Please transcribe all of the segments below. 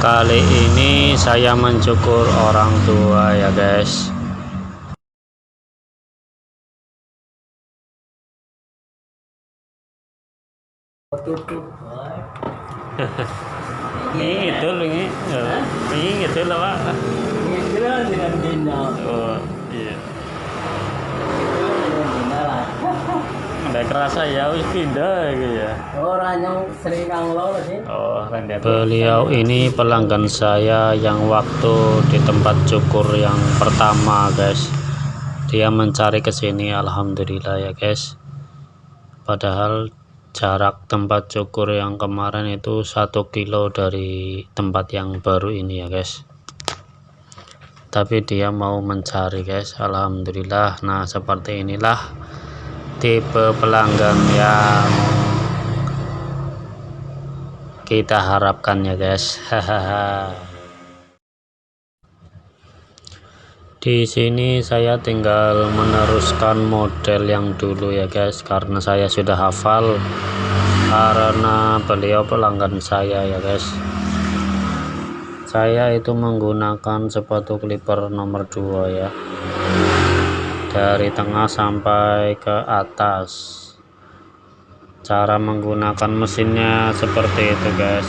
Kali ini saya mencukur orang tua ya guys. Ini itu loh Pak. Oh iya. Nggak kerasa ya, wis pindah gitu ya. Beliau ini pelanggan saya yang waktu di tempat cukur yang pertama guys. Dia mencari ke sini, alhamdulillah ya guys. Padahal jarak tempat cukur yang kemarin itu 1 kilo dari tempat yang baru ini ya guys. Tapi dia mau mencari guys, alhamdulillah. Nah seperti inilah tipe pelanggan yang kita harapkan ya guys. Di sini saya tinggal meneruskan model yang dulu ya guys, karena saya sudah hafal karena beliau pelanggan saya ya guys. Saya itu menggunakan sepatu clipper nomor 2 ya, dari tengah sampai ke atas. Cara menggunakan mesinnya seperti itu guys,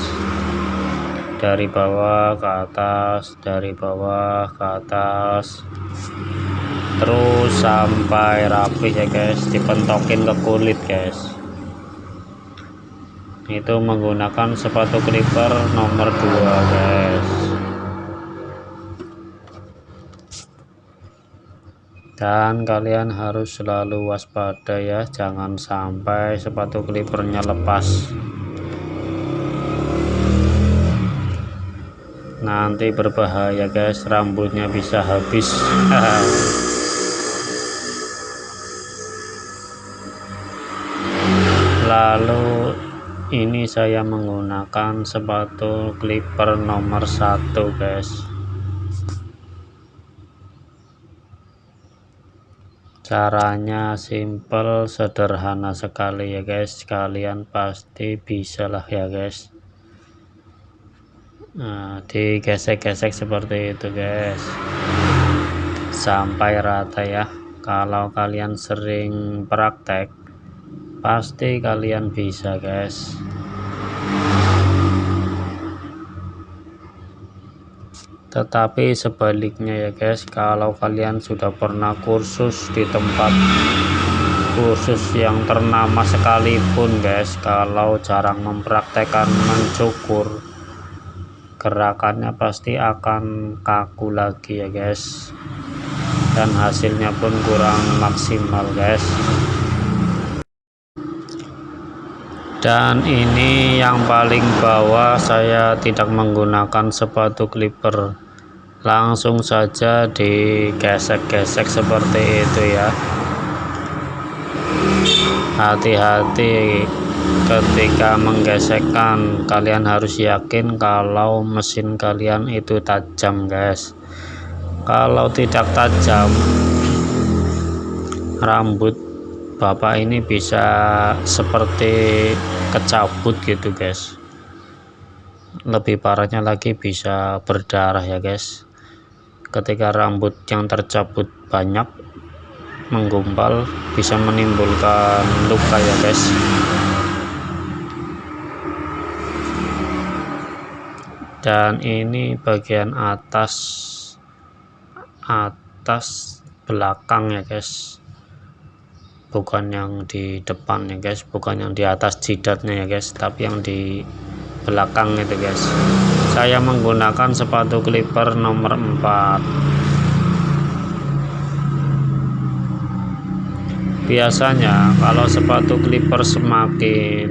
dari bawah ke atas, dari bawah ke atas, terus sampai rapi ya guys, dipentokin ke kulit guys. Itu menggunakan sepatu clipper nomor 2 guys. Dan kalian harus selalu waspada ya, jangan sampai sepatu clippernya lepas, nanti berbahaya guys, rambutnya bisa habis. Lalu ini saya menggunakan sepatu clipper nomor 1 guys. Caranya simple, sederhana sekali ya guys, kalian pasti bisa lah ya guys. Nah, digesek-gesek seperti itu guys sampai rata ya. Kalau kalian sering praktek pasti kalian bisa guys. Tetapi sebaliknya ya guys, kalau kalian sudah pernah kursus di tempat kursus yang ternama sekalipun guys, kalau jarang mempraktekkan mencukur, gerakannya pasti akan kaku lagi ya guys, dan hasilnya pun kurang maksimal guys. Dan ini yang paling bawah, saya tidak menggunakan sepatu clipper, langsung saja digesek-gesek seperti itu ya. Hati-hati ketika menggesekkan, kalian harus yakin kalau mesin kalian itu tajam guys. Kalau tidak tajam, rambut bapak ini bisa seperti kecabut gitu guys. Lebih parahnya lagi bisa berdarah ya guys. Ketika rambut yang tercabut banyak menggumpal, bisa menimbulkan luka ya guys. Dan ini bagian atas belakang ya guys, bukan yang di depan ya guys, bukan yang di atas jidatnya ya guys, tapi yang di belakang itu guys. Saya menggunakan sepatu clipper nomor 4. Biasanya kalau sepatu clipper semakin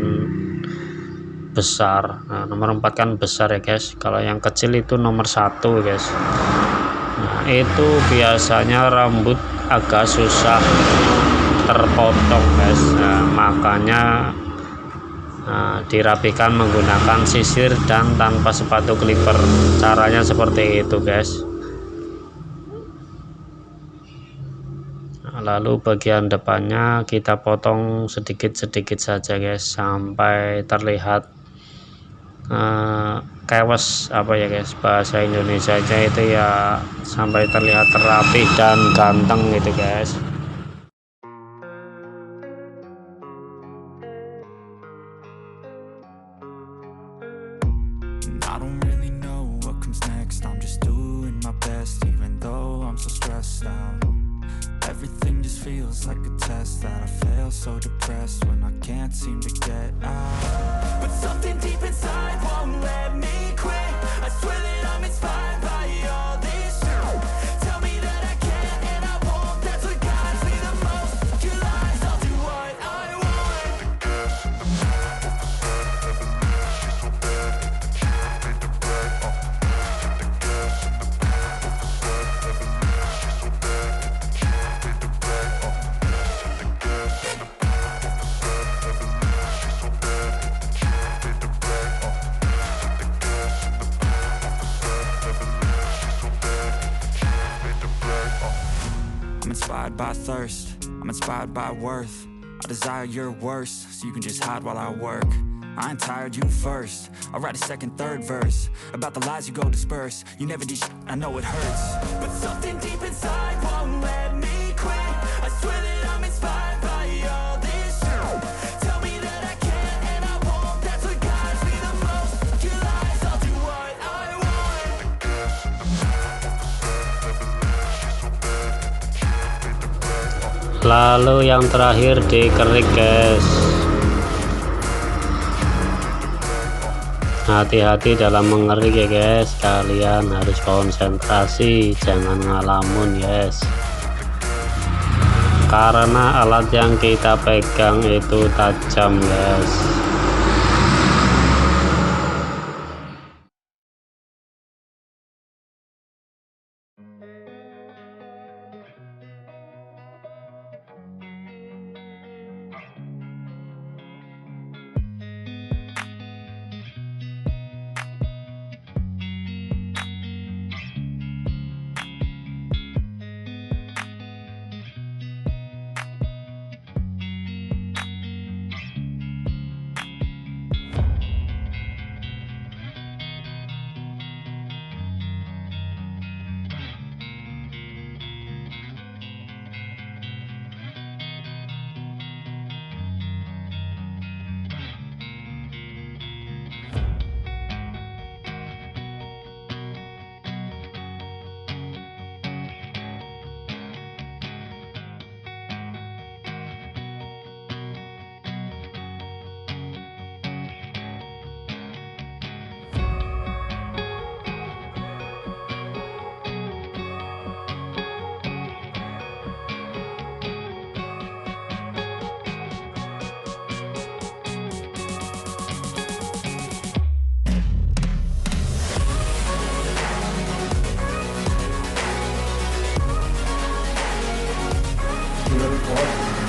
besar, nah nomor 4 kan besar ya guys, kalau yang kecil itu nomor 1 guys. Nah itu biasanya rambut agak susah terpotong guys. Nah, makanya dirapikan menggunakan sisir dan tanpa sepatu clipper. Caranya seperti itu guys. Lalu bagian depannya kita potong sedikit-sedikit saja guys, sampai terlihat kewes apa ya guys, bahasa Indonesianya itu ya, sampai terlihat rapi dan ganteng gitu guys. I don't really know what comes next. I'm just doing my best, even though I'm so stressed out. Everything just feels like a test that I fail, so depressed when I can't seem to get out. But something deep inside won't let me quit. I swear that I'm inspired by all this shit. Tell me that I can and I won't. That's what guides me the most. Your lies, I'll do what I want. I'm inspired by thirst, I'm inspired by worth. I desire your worst, so you can just hide while I work. I ain't tired, you first. I'll write a second, third verse about the lies you go disperse. You never did shit, I know it hurts. But something deep inside won't let me quit. I swear that I'm inspired by all this shit. Tell me that I can and I won't. That's what guides me the most. Your lies, I'll do what I want. Lalu yang terakhir dikerik guys. Hati-hati dalam mengerik ya guys, kalian harus konsentrasi, jangan ngalamun guys, karena alat yang kita pegang itu tajam guys.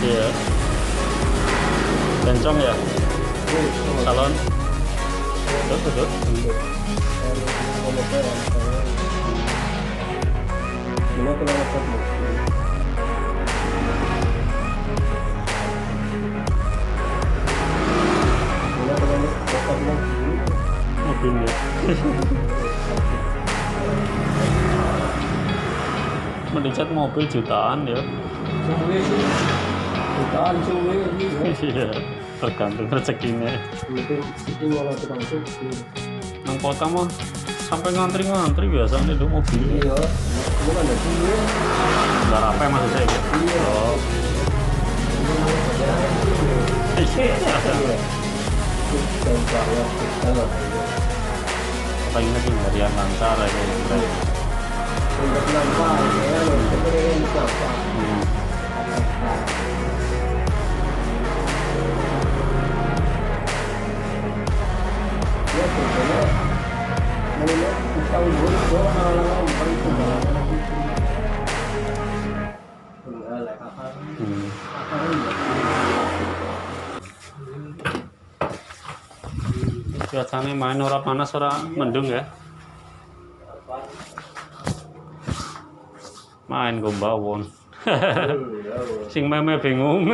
Iya. Bencong ya? Salon? Duduk. Mobilnya. Mendicat mobil jutaan ya. Jutaan suwe Iya, tergantung rezekinya. Nang kota mah sampai ngantri biasanya itu mobil. Iya, bukan ada suwe. Nggak apa masih saya gitu. Iya. Oh. Dan bahwa kita lah Paling lagi nyari yang lancar aja gitu. untuk nampak ya, sebenarnya nampak. Ya sebenarnya melihat kita urus orang orang itu enggak lah kakak. Cuacanya main ora panas ora mendung ya. Main gombawon. Sing meme bingung.